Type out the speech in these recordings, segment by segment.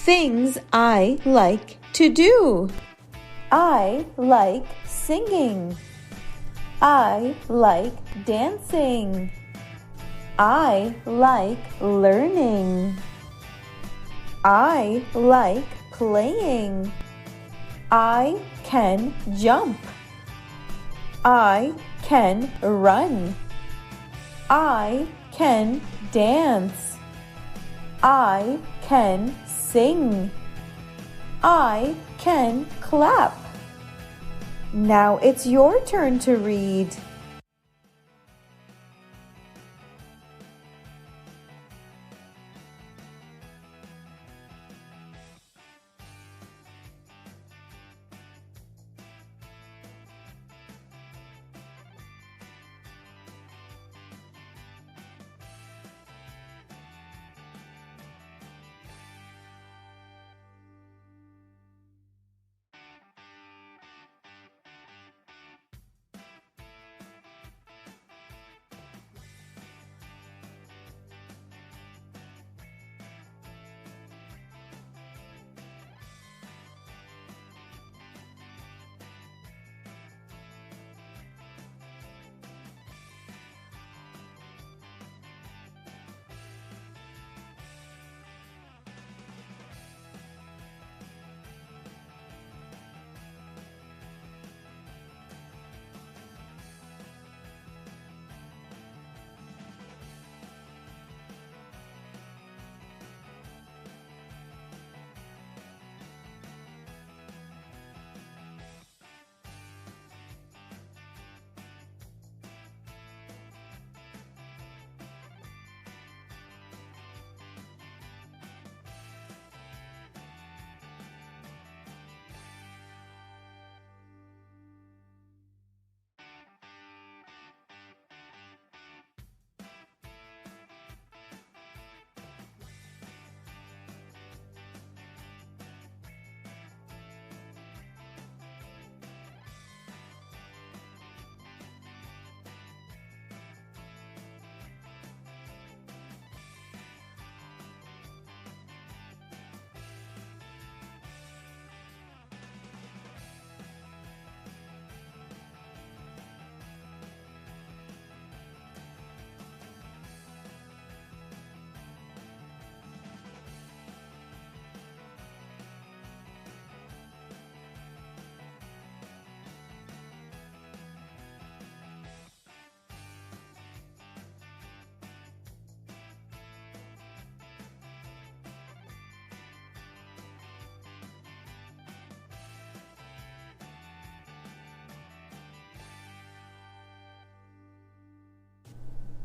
Things I like to do. I like singing. I like dancing. I like learning. I like playing. I can jump. I can run. I can dance. I can sing. I can clap. Now it's your turn to read.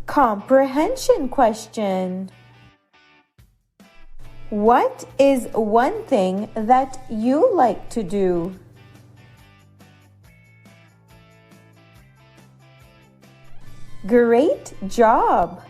Comprehension question. What is one thing that you like to do? Great job!